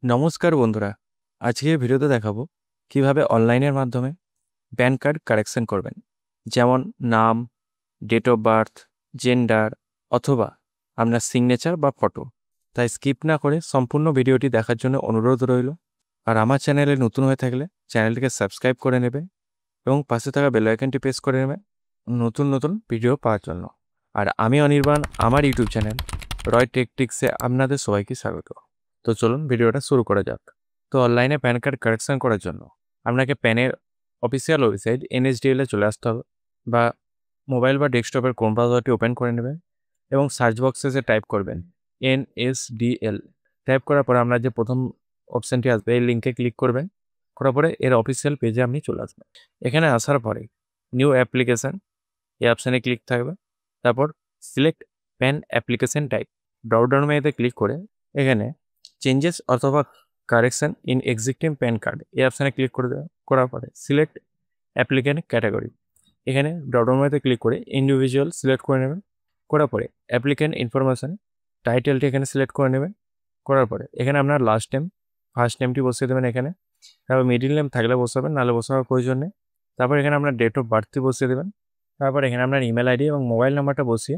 নমস্কার বন্ধুরা, আজকে ভিডিওতে দেখাবো কিভাবে অনলাইনের মাধ্যমে প্যান কার্ড কারেকশন করবেন। যেমন নাম, ডেট অফ বার্থ, জেন্ডার অথবা আপনার সিগনেচার বা ফটো। তাই স্কিপ না করে সম্পূর্ণ ভিডিওটি দেখার জন্য অনুরোধ রইল। আর আমার চ্যানেলে নতুন হয়ে থাকলে চ্যানেলটিকে সাবস্ক্রাইব করে নেবে এবং পাশে থাকা বেল আইকনটি প্রেস করে নেবে নতুন নতুন ভিডিও পাওয়ার জন্য। আর আমি অনির্বাণ, আমার ইউটিউব চ্যানেল রয় টেকটিক্সে আপনাদের সবাইকে স্বাগত। তো চলুন ভিডিওটা শুরু করা যাক। তো অনলাইনে প্যান কার্ড কারেকশন করার জন্য আপনাকে প্যানের অফিসিয়াল ওয়েবসাইট NSDL এ চলে আসতে হবে, বা মোবাইল বা ডেস্কটপের কোন ব্রাউজারটি ওপেন করে নেবেন এবং সার্চ বক্সে যে টাইপ করবেন NSDL। টাইপ করার পরে আপনার যে প্রথম অপশানটি আসবে এই লিঙ্কে ক্লিক করবেন। করার পরে এর অফিসিয়াল পেজে আপনি চলে আসবেন। এখানে আসার পরে নিউ অ্যাপ্লিকেশান এই অপশানে ক্লিক থাকবে। তারপর select pan application type dropdown মেনুতে ক্লিক করে এখানে চেঞ্জেস অথবা correction in existing pan card এই অপশানে ক্লিক করে দেওয়া। করার পরে সিলেক্ট অ্যাপ্লিক্যান্ট ক্যাটাগরি এখানে ড্রপডাউন মেনুতে ক্লিক করে ইন্ডিভিজুয়াল সিলেক্ট করে নেবেন। করার পরে অ্যাপ্লিক্যান্ট ইনফরমেশন টাইটেলটি এখানে সিলেক্ট করে নেবেন। করার পরে এখানে আপনার লাস্ট নেম, ফার্স্ট নেমটি বসিয়ে দেবেন এখানে। তারপর মিডিল নেম থাকলে বসাবেন, নাহলে বসাবার প্রয়োজন নেই। তারপর এখানে আপনার ডেট অফ বার্থটি বসিয়ে দেবেন। তারপর এখানে আপনার ইমেল আইডি এবং মোবাইল নাম্বারটা বসিয়ে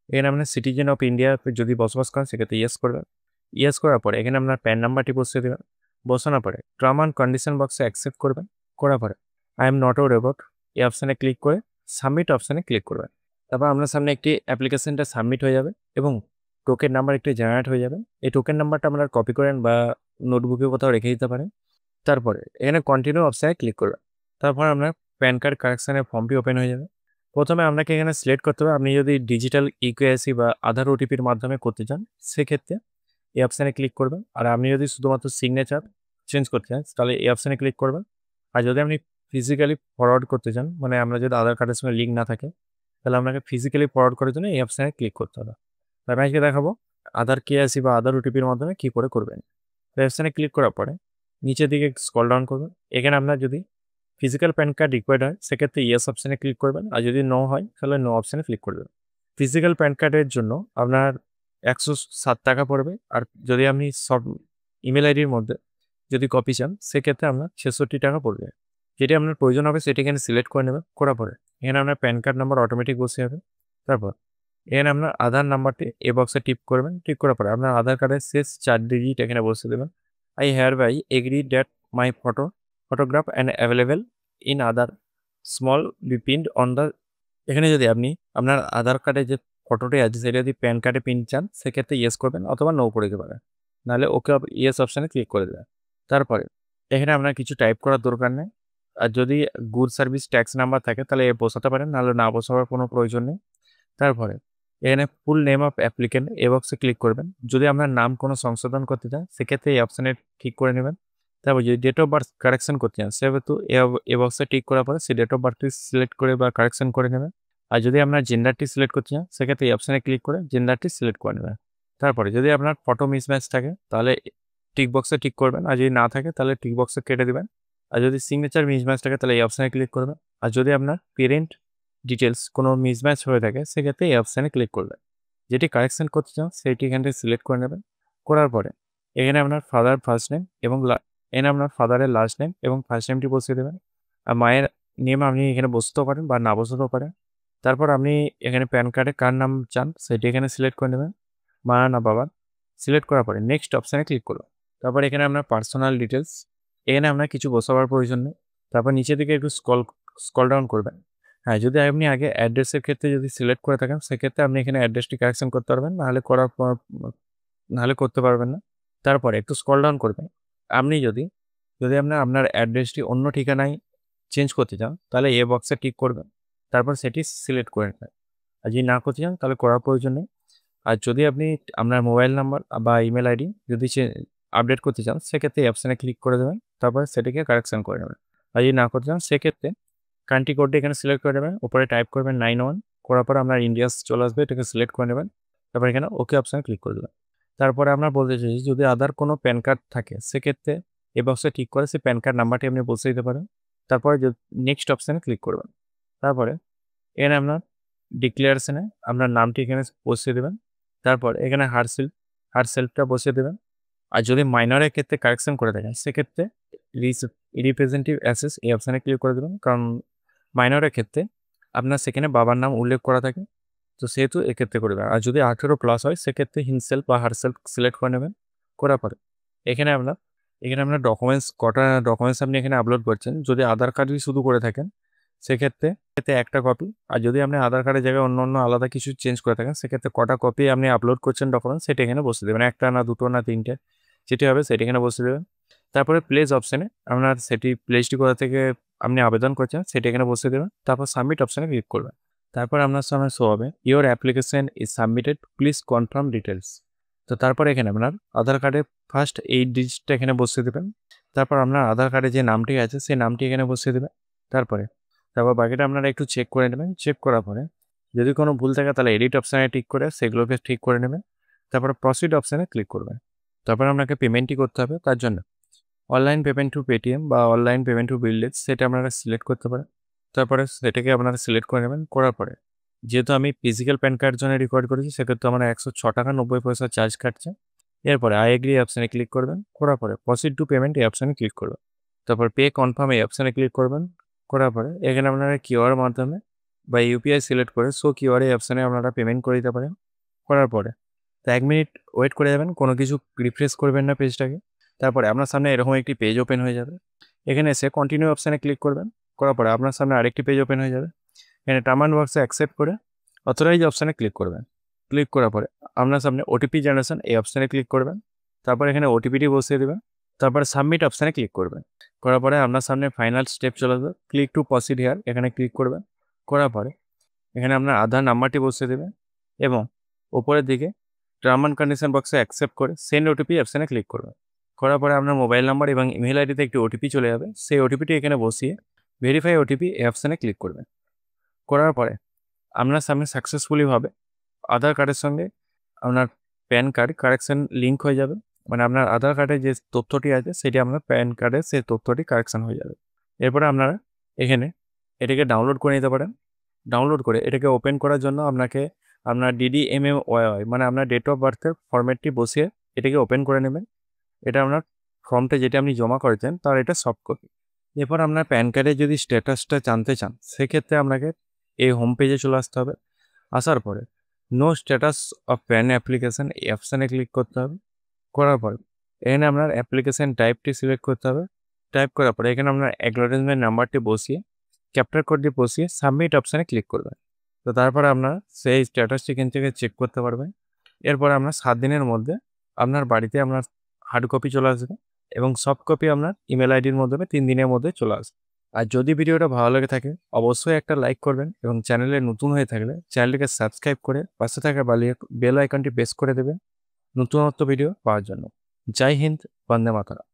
এখানে আপনার সিটিজেন অফ ইন্ডিয়া যদি বসবাস করেন সেক্ষেত্রে ইয়েস করবেন। ইয়েস করার পরে এখানে আপনার প্যান নাম্বারটি বসিয়ে দেবেন। বসানোর পরে টার্ম অ্যান্ড কন্ডিশন বক্সে অ্যাকসেপ্ট করবেন। করার পরে I am not a robot এই অপশানে ক্লিক করে সাবমিট অপশানে ক্লিক করবেন। তারপর আপনার সামনে একটি অ্যাপ্লিকেশনটা সাবমিট হয়ে যাবে এবং টোকেন নাম্বার একটি জেনারেট হয়ে যাবে। এই টোকেন নাম্বারটা আপনারা কপি করেন বা নোটবুকে কোথাও রেখে দিতে পারেন। তারপরে এখানে কন্টিনিউ অপশানে ক্লিক করবেন। তারপর আপনার প্যান কার্ড কারেকশনের ফর্মটি ওপেন হয়ে যাবে। প্রথমে আপনাকে এখানে সিলেক্ট করতে হবে আপনি যদি ডিজিটাল ইকেওয়াইসি বা আধার ওটিপির মাধ্যমে করতে চান, সেক্ষেত্রে এই অপশানে ক্লিক করবেন। আর আপনি যদি শুধুমাত্র সিগনেচার চেঞ্জ করতে চান তাহলে এই অপশানে ক্লিক করবেন। আর যদি আপনি ফিজিক্যালি ফরওয়ার্ড করতে চান, মানে আমরা যদি আধার কার্ডের সঙ্গে লিঙ্ক না থাকে, তাহলে আপনাকে ফিজিক্যালি ফরওয়ার্ড করার জন্য এই অপশানে ক্লিক করতে হবে। আমি আজকে দেখাবো আধার কেওয়াইসি বা আধার ওটিপির মাধ্যমে কী করে করবেন। এই অপশানে ক্লিক করার পরে নিচের দিকে স্ক্রল ডাউন করবেন। এখানে আপনার যদি ফিজিক্যাল প্যান কার্ড রিকোয়ার্ড হয় সেক্ষেত্রে ইয়েস অপশানে ক্লিক করবেন, আর যদি নো হয় তাহলে নো অপশানে ক্লিক করবেন। ফিজিক্যাল প্যান কার্ডের জন্য আপনার 107 টাকা পড়বে, আর যদি আপনি সব ইমেল আইডির মধ্যে যদি কপি চান সেক্ষেত্রে আপনার 66 টাকা পড়বে। যেটি আপনার প্রয়োজন হবে সেটি এখানে সিলেক্ট করে নেবেন। করার পরে এখানে আপনার প্যান কার্ড নাম্বার অটোমেটিক বসে যাবে। তারপর এখানে আপনার আধার নাম্বারটি এ বক্সে টিপ করবেন। টিপ করার পরে আপনার আধার কার্ডের শেষ 4 ডিজিট এখানে বসিয়ে দেবেন। I hereby agree that my photograph and available in Aadhaar small be pinned on the. এখানে যদি আপনি আপনার আধার কার্ডে যে ফটোটি আছে সেটা যদি প্যান কার্ডে পিন চান সেক্ষেত্রে ইয়েস করবেন অথবা নো করে দিতে পারেন, নাহলে ওকে ইয়েস অপশানে ক্লিক করে দেবেন। তারপরে এখানে আপনার কিছু টাইপ করার দরকার নেই। আর যদি গুড সার্ভিস ট্যাক্স নাম্বার থাকে তাহলে বসাতে পারেন, নাহলে না বসাবার কোনো প্রয়োজন নেই। তারপরে এখানে ফুল নেম অফ অ্যাপ্লিক্যান্ট এ বক্সে ক্লিক করবেন। যদি আপনার নাম কোনো সংশোধন করতে চান সেক্ষেত্রে এই অপশানে ঠিক করে নেবেন। তারপর যদি ডেট অফ বার্থ কারেকশন করতে চান সেহেতু এ বক্সে টিক করার পরে সেই ডেট অফ বার্থটি সিলেক্ট করে বা কারেকশন করে নেবেন। আর যদি আপনার জেন্ডারটি সিলেক্ট করতে চান সেক্ষেত্রে এই অপশানে ক্লিক করে জেন্ডারটি সিলেক্ট করে নেবেন। তারপরে যদি আপনার ফটো মিসম্যাচ থাকে তাহলে টিক বক্সে টিক করবেন, আর যদি না থাকে তাহলে টিক বক্সে কেটে দেবেন। আর যদি সিগনেচার মিসম্যাচ থাকে তাহলে এই অপশানে ক্লিক করবেন। আর যদি আপনার পেরেন্ট ডিটেলস কোনো মিসম্যাচ হয়ে থাকে সেক্ষেত্রে এই অপশানে ক্লিক করবেন। যেটি কারেকশন করতে চান সেটি এখান থেকে সিলেক্ট করে নেবেন। করার পরে এখানে আপনার ফাদার ফার্স্ট নেম এবং এখানে আপনার ফাদারের লাস্ট নেম এবং ফার্স্ট নেমটি বসিয়ে দেবেন। আর মায়ের নেম আপনি এখানে বসতেও পারেন বা না বসাতেও পারেন। তারপর আপনি এখানে প্যান কার্ডে কার নাম চান সেটি এখানে সিলেক্ট করে নেবেন, মা না বাবার। সিলেক্ট করার পরে নেক্সট অপশানে ক্লিক করুন। তারপর এখানে আপনার পার্সোনাল ডিটেলস এখানে আপনার কিছু বসাবার প্রয়োজন নেই। তারপর নিচের দিকে একটু স্ক্রল ডাউন করবেন। হ্যাঁ, যদি আপনি আগে অ্যাড্রেসের ক্ষেত্রে যদি সিলেক্ট করে থাকেন সেক্ষেত্রে আপনি এখানে অ্যাড্রেসটি কারেকশন করতে পারবেন, নাহলে করতে পারবেন না। তারপরে একটু স্ক্রল ডাউন করবেন। আপনি যদি আপনার অ্যাড্রেসটি অন্য ঠিকানায় চেঞ্জ করতে চান তাহলে এ বক্সে টিক করবেন। তারপর সেটি সিলেক্ট করে নেবেন। আর যদি না করতে চান তাহলে করার প্রয়োজন নেই। আর যদি আপনি আপনার মোবাইল নাম্বার বা ইমেল আইডি যদি আপডেট করতে চান সেক্ষেত্রে এই অপশানে ক্লিক করে দেবেন। তারপরে সেটিকে কারেকশন করে নেবেন। আর যদি না করতে চান সেক্ষেত্রে কান্ট্রি কোডটি এখানে সিলেক্ট করে নেবেন। উপরে টাইপ করবেন 91। করার পর আপনার ইন্ডিয়াস চলে আসবে, এটাকে সিলেক্ট করে নেবেন। তারপর এখানে ওকে অপশানে ক্লিক করে দেবেন। তারপরে আমরা বলতে চাইছি যদি আদার কোনো প্যান কার্ড থাকে সেক্ষেত্রে এই বক্সে ঠিক করে সেই প্যান কার্ড নাম্বারটি আপনি বসিয়ে দিতে পারেন। তারপরে নেক্সট অপশানে ক্লিক করবেন। তারপরে এখানে আপনার ডিক্লারেশনে আপনার নামটি এখানে বসিয়ে দেবেন। তারপর এখানে হার সেলফটা বসিয়ে দেবেন। আর যদি মাইনরের ক্ষেত্রে কারেকশন করে থাকেন সেক্ষেত্রে রিপ্রেজেন্টেটিভ অ্যাসেস এই অপশানে ক্লিক করে দেবেন, কারণ মাইনরের ক্ষেত্রে আপনার সেখানে বাবার নাম উল্লেখ করা থাকে, তো সেহেতু এক্ষেত্রে করে দেবেন। আর যদি 18+ হয় সেক্ষেত্রে হিমসেলফ বা হারসেলফ সিলেক্ট করে নেবেন। করার পরে এখানে আপনার কটা ডকুমেন্টস আপনি এখানে আপলোড করছেন। যদি আধার কার্ডই শুধু করে থাকেন সেক্ষেত্রে একটা কপি, আর যদি আপনি আধার কার্ডের জায়গায় অন্য আলাদা কিছু চেঞ্জ করে থাকেন সেক্ষেত্রে কটা কপি আপনি আপলোড করছেন ডকুমেন্টস সেটা এখানে বসিয়ে দেবেন। একটা না দুটো না তিনটে যেটি হবে সেটি এখানে বসিয়ে দেবেন। তারপরে প্লেস অপশানে আপনার সেটি প্লেসটি কোথা থেকে আপনি আবেদন করছেন সেটা এখানে বসিয়ে দেবেন। তারপর সাবমিট অপশানে ক্লিক করবেন। তারপর আপনার সামনে শো হবে your application is submitted, please confirm details. তো তারপর এখানে আপনার আধার কার্ডের ফার্স্ট 8 ডিজিটটা এখানে বসিয়ে দেবেন। তারপর আপনার আধার কার্ডে যে নামটি আছে সেই নামটি এখানে বসিয়ে দেবেন। তারপর বাকিটা আপনারা একটু চেক করে নেবেন। চেক করার পরে যদি কোনো ভুল থাকে তাহলে এডিট অপশানে টিক করে সেগুলোকে ঠিক করে নেবেন। তারপরে প্রসিড অপশানে ক্লিক করবেন। তারপর আপনাকে পেমেন্টটি করতে হবে, তার জন্য অনলাইন পেমেন্ট টু পেটিএম বা অনলাইন পেমেন্ট টু বিলডেজ সেটা আপনারা সিলেক্ট করতে পারেন। তারপরে সেটাকে আপনারা সিলেক্ট করে নেবেন। করার পরে যেহেতু আমি ফিজিক্যাল প্যান কার্ডের জন্য রিকোয়ার করেছি সেক্ষেত্রে আমরা 106 টাকা 90 পয়সা চার্জ কাটছে। এরপরে আই এগ্রি অপশানে ক্লিক করবেন। করার পরে প্রসিড টু পেমেন্ট এই অপশানে ক্লিক করবেন। তারপর পে কনফার্ম এই অপশানে ক্লিক করবেন। করার পরে এখানে আপনারা কিউআর মাধ্যমে বা ইউপিআই সিলেক্ট করে সো কিউআর এই অপশানে আপনারা পেমেন্ট করে দিতে পারেন। করার পরে 1 মিনিট ওয়েট করে যাবেন, কোনো কিছু রিফ্রেশ করবেন না পেজটাকে। তারপরে আপনার সামনে এরকম একটি পেজ ওপেন হয়ে যাবে। এখানে এসে কন্টিনিউ অপশানে ক্লিক করবেন। করার পরে আপনার সামনে আরেকটি পেজ ওপেন হয়ে যাবে। এখানে টার্ম অ্যান্ড বক্সে অ্যাকসেপ্ট করে অথরাইজ অপশানে ক্লিক করবেন। ক্লিক করার পরে আপনার সামনে ওটিপি জেনারেশন এই অপশানে ক্লিক করবেন। তারপর এখানে ওটিপিটি বসিয়ে দেবেন। তারপরে সাবমিট অপশানে ক্লিক করবেন। করার পরে আপনার সামনে ফাইনাল স্টেপ চলে আসবে, ক্লিক টু প্রসিড হিয়ার এখানে ক্লিক করবেন। করার পরে এখানে আপনার আধার নাম্বারটি বসিয়ে দেবেন এবং ওপরের দিকে টার্ম অ্যান্ড কন্ডিশন বক্সে অ্যাকসেপ্ট করে সেন্ড ওটিপি অপশানে ক্লিক করবেন। করার পরে আপনার মোবাইল নাম্বার এবং ইমেল আইডিতে একটি ওটিপি চলে যাবে, সেই ওটিপিটি এখানে বসিয়ে ভেরিফাই ওটিপি এই অপশানে ক্লিক করবেন। করার পরে আপনার সামনে সাকসেসফুলিভাবে আধার কার্ডের সঙ্গে আপনার প্যান কার্ড কারেকশন লিঙ্ক হয়ে যাবে, মানে আপনার আধার কার্ডের যে তথ্যটি আছে সেটি আপনার প্যান কার্ডের সেই তথ্যটি কারেকশন হয়ে যাবে। এরপরে আপনারা এখানে এটাকে ডাউনলোড করে নিতে পারেন। ডাউনলোড করে এটাকে ওপেন করার জন্য আপনাকে আপনার DDMMYY মানে আপনার ডেট অফ বার্থের ফরম্যাটটি বসিয়ে এটাকে ওপেন করে নেবেন। এটা আপনার ফর্মটা যেটা আপনি জমা করেছেন তার এটা সফট কপি। এরপর আপনার প্যান কার্ডের যদি স্ট্যাটাসটা জানতে চান সেক্ষেত্রে আপনাকে এই হোম পেজে চলে আসতে হবে। আসার পরে know status of PAN application এই অপশানে ক্লিক করতে হবে। করার পরে এখানে আপনার অ্যাপ্লিকেশান টাইপটি সিলেক্ট করতে হবে। টাইপ করার পরে এখানে আপনার অ্যাকনোলেজমেন্ট নাম্বারটি বসিয়ে ক্যাপচার কোডটি বসিয়ে সাবমিট অপশানে ক্লিক করবেন। তো তারপরে আপনার সেই স্ট্যাটাসটি এখান থেকে চেক করতে পারবেন। এরপরে আপনার 7 দিনের মধ্যে আপনার বাড়িতে আপনার হার্ড কপি চলে আসবে এবং সফট কপি আপনার ইমেল আইডির মাধ্যমে 3 দিনের মধ্যে চলে আসবে। আর যদি ভিডিওটা ভালো লেগে থাকে অবশ্যই একটা লাইক করবেন এবং চ্যানেলে নতুন হয়ে থাকলে চ্যানেলটিকে সাবস্ক্রাইব করে পাশে থাকা বেল আইকনটি প্রেস করে দেবেন নতুনত্ব ভিডিও পাওয়ার জন্য। জয় হিন্দ, বন্দে মাতরম।